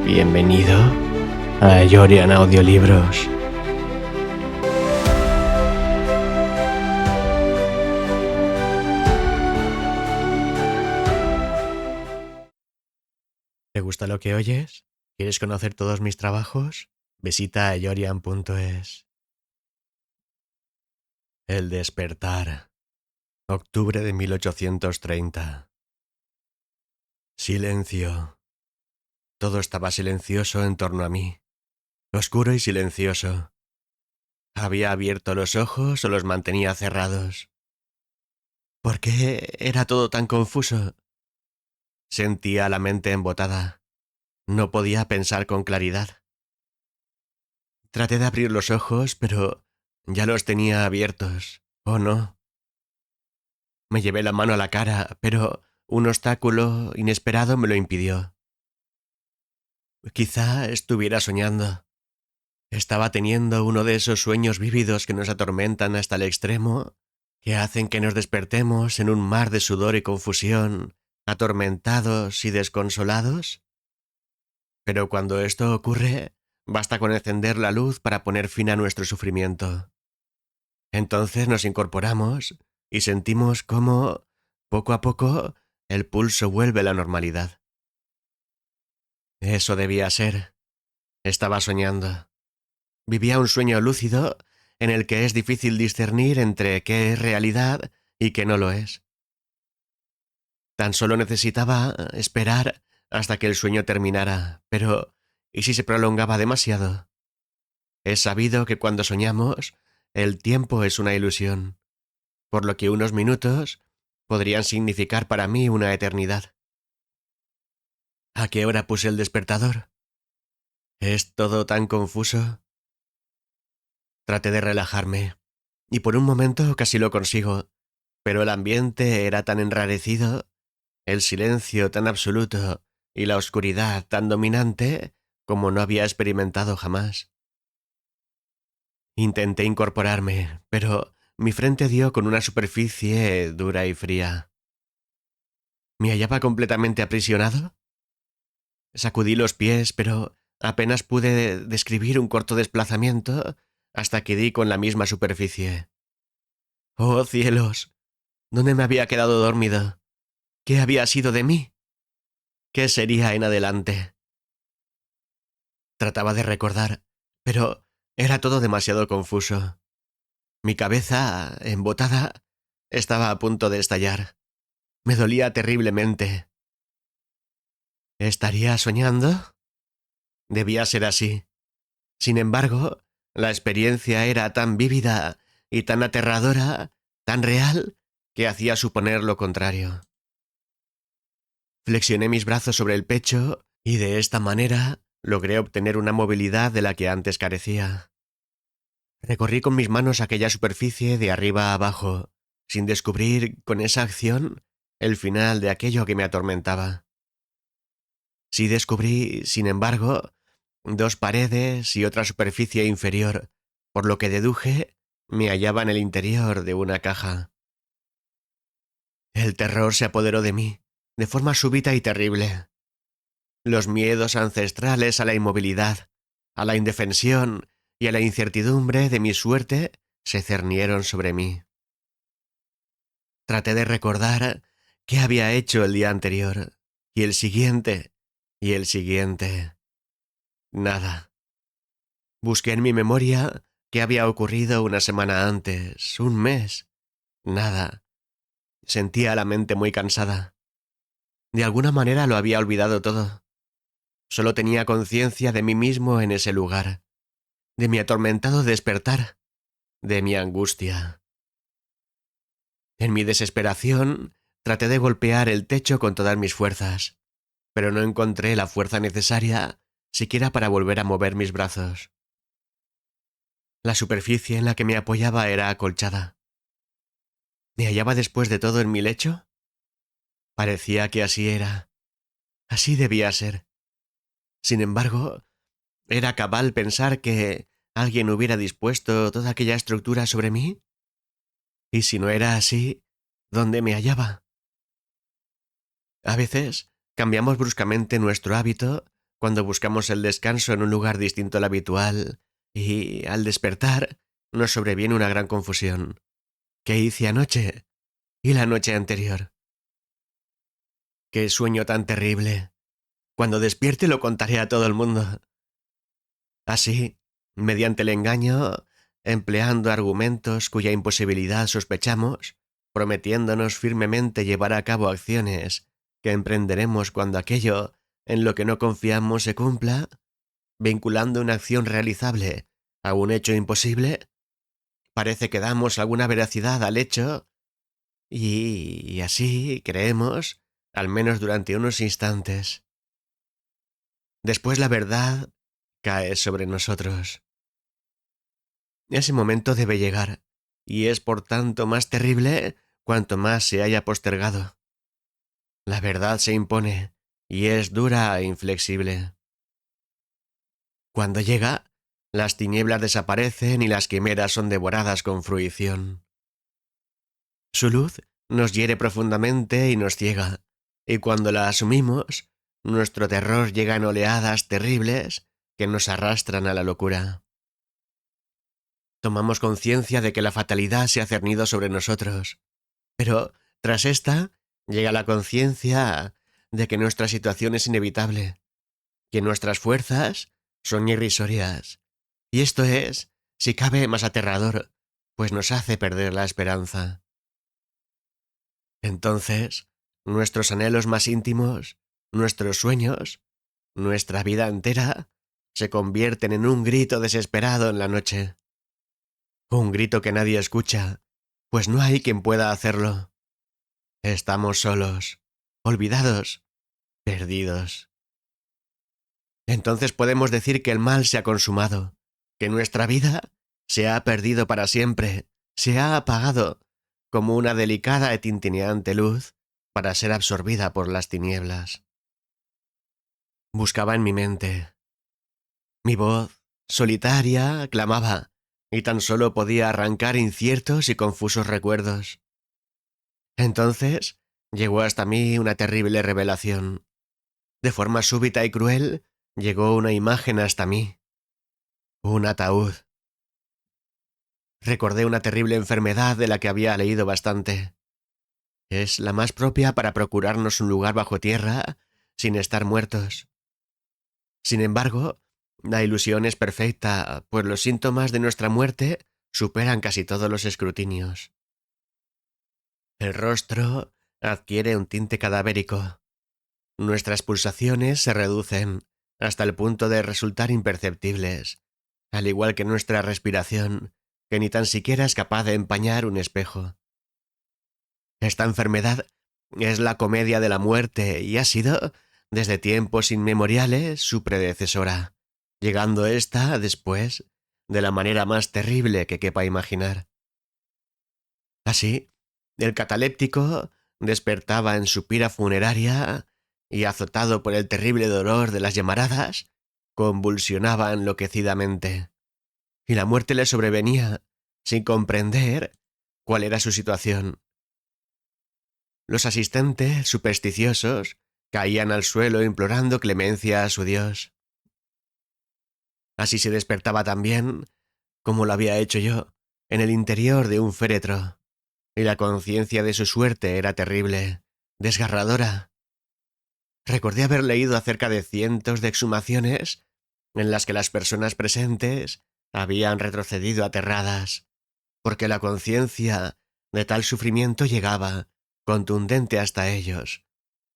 Bienvenido a Yorian Audiolibros. ¿Te gusta lo que oyes? ¿Quieres conocer todos mis trabajos? Visita yorian.es. El despertar. Octubre de 1830. Silencio. Todo estaba silencioso en torno a mí. Oscuro y silencioso. ¿Había abierto los ojos o los mantenía cerrados? ¿Por qué era todo tan confuso? Sentía la mente embotada. No podía pensar con claridad. Traté de abrir los ojos, pero ya los tenía abiertos. ¿O no? Me llevé la mano a la cara, pero un obstáculo inesperado me lo impidió. Quizá estuviera soñando. Estaba teniendo uno de esos sueños vívidos que nos atormentan hasta el extremo, que hacen que nos despertemos en un mar de sudor y confusión, atormentados y desconsolados. Pero cuando esto ocurre, basta con encender la luz para poner fin a nuestro sufrimiento. Entonces nos incorporamos y sentimos cómo, poco a poco, el pulso vuelve a la normalidad. Eso debía ser. Estaba soñando. Vivía un sueño lúcido en el que es difícil discernir entre qué es realidad y qué no lo es. Tan solo necesitaba esperar hasta que el sueño terminara, pero ¿y si se prolongaba demasiado? Es sabido que cuando soñamos, el tiempo es una ilusión, por lo que unos minutos podrían significar para mí una eternidad. ¿A qué hora puse el despertador? ¿Es todo tan confuso? Traté de relajarme, y por un momento casi lo consigo, pero el ambiente era tan enrarecido, el silencio tan absoluto y la oscuridad tan dominante como no había experimentado jamás. Intenté incorporarme, pero mi frente dio con una superficie dura y fría. ¿Me hallaba completamente aprisionado? Sacudí los pies, pero apenas pude describir un corto desplazamiento hasta que di con la misma superficie. ¡Oh, cielos! ¿Dónde me había quedado dormido? ¿Qué había sido de mí? ¿Qué sería en adelante? Trataba de recordar, pero era todo demasiado confuso. Mi cabeza, embotada, estaba a punto de estallar. Me dolía terriblemente. ¿Estaría soñando? Debía ser así. Sin embargo, la experiencia era tan vívida y tan aterradora, tan real, que hacía suponer lo contrario. Flexioné mis brazos sobre el pecho y de esta manera logré obtener una movilidad de la que antes carecía. Recorrí con mis manos aquella superficie de arriba a abajo, sin descubrir con esa acción el final de aquello que me atormentaba. Sí descubrí, sin embargo, dos paredes y otra superficie inferior, por lo que deduje me hallaba en el interior de una caja. El terror se apoderó de mí, de forma súbita y terrible. Los miedos ancestrales a la inmovilidad, a la indefensión y a la incertidumbre de mi suerte se cernieron sobre mí. Traté de recordar qué había hecho el día anterior, y el siguiente, y el siguiente. Nada. Busqué en mi memoria qué había ocurrido una semana antes, un mes. Nada. Sentía la mente muy cansada. De alguna manera lo había olvidado todo. Solo tenía conciencia de mí mismo en ese lugar, de mi atormentado despertar, de mi angustia. En mi desesperación, traté de golpear el techo con todas mis fuerzas, pero no encontré la fuerza necesaria siquiera para volver a mover mis brazos. La superficie en la que me apoyaba era acolchada. ¿Me hallaba después de todo en mi lecho? Parecía que así era. Así debía ser. Sin embargo, ¿era cabal pensar que alguien hubiera dispuesto toda aquella estructura sobre mí? Y si no era así, ¿dónde me hallaba? A veces cambiamos bruscamente nuestro hábito cuando buscamos el descanso en un lugar distinto al habitual y, al despertar, nos sobreviene una gran confusión. ¿Qué hice anoche? ¿Y la noche anterior? ¡Qué sueño tan terrible! Cuando despierte lo contaré a todo el mundo. Así, mediante el engaño, empleando argumentos cuya imposibilidad sospechamos, prometiéndonos firmemente llevar a cabo acciones que emprenderemos cuando aquello en lo que no confiamos se cumpla, vinculando una acción realizable a un hecho imposible, parece que damos alguna veracidad al hecho y así creemos, al menos durante unos instantes. Después la verdad cae sobre nosotros. Ese momento debe llegar, y es por tanto más terrible cuanto más se haya postergado. La verdad se impone, y es dura e inflexible. Cuando llega, las tinieblas desaparecen y las quimeras son devoradas con fruición. Su luz nos hiere profundamente y nos ciega, y cuando la asumimos, nuestro terror llega en oleadas terribles que nos arrastran a la locura. Tomamos conciencia de que la fatalidad se ha cernido sobre nosotros, pero tras esta llega la conciencia de que nuestra situación es inevitable, que nuestras fuerzas son irrisorias, y esto es, si cabe, más aterrador, pues nos hace perder la esperanza. Entonces, nuestros anhelos más íntimos, nuestros sueños, nuestra vida entera, se convierten en un grito desesperado en la noche. Un grito que nadie escucha, pues no hay quien pueda hacerlo. Estamos solos, olvidados, perdidos. Entonces podemos decir que el mal se ha consumado, que nuestra vida se ha perdido para siempre, se ha apagado, como una delicada y tintineante luz para ser absorbida por las tinieblas. Buscaba en mi mente. Mi voz, solitaria, clamaba, y tan solo podía arrancar inciertos y confusos recuerdos. Entonces llegó hasta mí una terrible revelación. De forma súbita y cruel, llegó una imagen hasta mí. Un ataúd. Recordé una terrible enfermedad de la que había leído bastante. Es la más propia para procurarnos un lugar bajo tierra sin estar muertos. Sin embargo, la ilusión es perfecta, pues los síntomas de nuestra muerte superan casi todos los escrutinios. El rostro adquiere un tinte cadavérico. Nuestras pulsaciones se reducen hasta el punto de resultar imperceptibles, al igual que nuestra respiración, que ni tan siquiera es capaz de empañar un espejo. Esta enfermedad es la comedia de la muerte y ha sido, desde tiempos inmemoriales, su predecesora, llegando ésta después de la manera más terrible que quepa imaginar. Así, el cataléptico despertaba en su pira funeraria y, azotado por el terrible dolor de las llamaradas, convulsionaba enloquecidamente. Y la muerte le sobrevenía sin comprender cuál era su situación. Los asistentes, supersticiosos, caían al suelo implorando clemencia a su Dios. Así se despertaba también, como lo había hecho yo, en el interior de un féretro, y la conciencia de su suerte era terrible, desgarradora. Recordé haber leído acerca de cientos de exhumaciones en las que las personas presentes habían retrocedido aterradas, porque la conciencia de tal sufrimiento llegaba, contundente hasta ellos,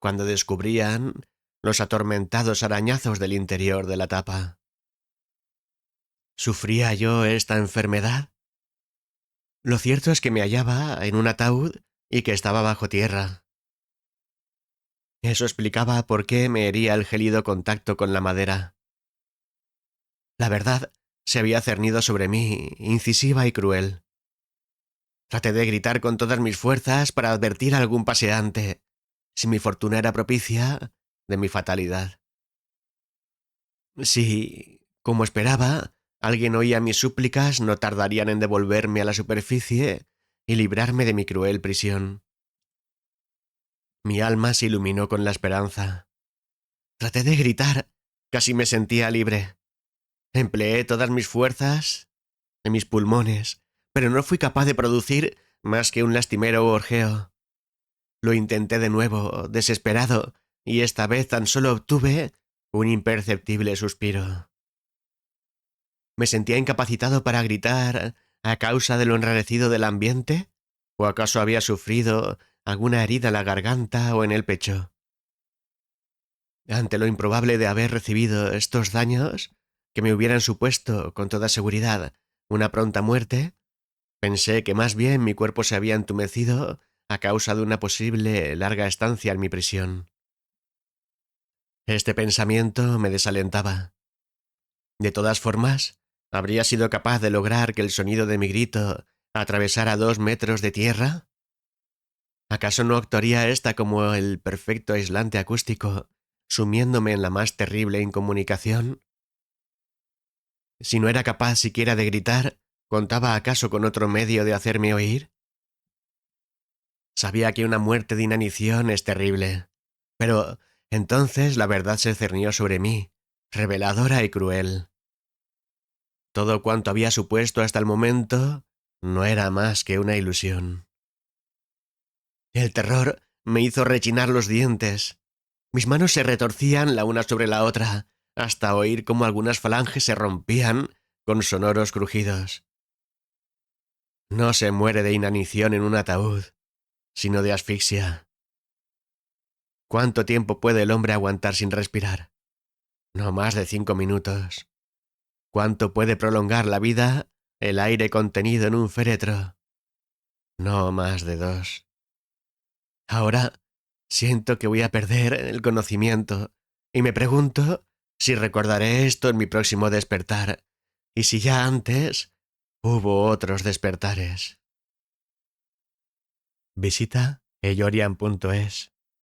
cuando descubrían los atormentados arañazos del interior de la tapa. ¿Sufría yo esta enfermedad? Lo cierto es que me hallaba en un ataúd y que estaba bajo tierra. Eso explicaba por qué me hería el gélido contacto con la madera. La verdad se había cernido sobre mí, incisiva y cruel. Traté de gritar con todas mis fuerzas para advertir a algún paseante, si mi fortuna era propicia, de mi fatalidad. Si, como esperaba, alguien oía mis súplicas, no tardarían en devolverme a la superficie y librarme de mi cruel prisión. Mi alma se iluminó con la esperanza. Traté de gritar, Casi me sentía libre. Empleé todas mis fuerzas en mis pulmones, pero no fui capaz de producir más que un lastimero gorjeo. Lo intenté de nuevo, desesperado, y esta vez tan solo obtuve un imperceptible suspiro. ¿Me sentía incapacitado para gritar a causa de lo enrarecido del ambiente? ¿O acaso había sufrido alguna herida en la garganta o en el pecho? Ante lo improbable de haber recibido estos daños, que me hubieran supuesto, con toda seguridad, una pronta muerte, pensé que más bien mi cuerpo se había entumecido a causa de una posible larga estancia en mi prisión. Este pensamiento me desalentaba. De todas formas, ¿habría sido capaz de lograr que el sonido de mi grito atravesara 2 metros de tierra? ¿Acaso no actuaría esta como el perfecto aislante acústico, sumiéndome en la más terrible incomunicación? Si no era capaz siquiera de gritar, ¿contaba acaso con otro medio de hacerme oír? Sabía que una muerte de inanición es terrible, pero entonces la verdad se cernió sobre mí, reveladora y cruel. Todo cuanto había supuesto hasta el momento no era más que una ilusión. El terror me hizo rechinar los dientes. Mis manos se retorcían la una sobre la otra, hasta oír cómo algunas falanges se rompían con sonoros crujidos. No se muere de inanición en un ataúd, sino de asfixia. ¿Cuánto tiempo puede el hombre aguantar sin respirar? No más de 5 minutos. ¿Cuánto puede prolongar la vida el aire contenido en un féretro? No más de 2. Ahora siento que voy a perder el conocimiento y me pregunto si recordaré esto en mi próximo despertar y si ya antes hubo otros despertares. Visita eyorian.es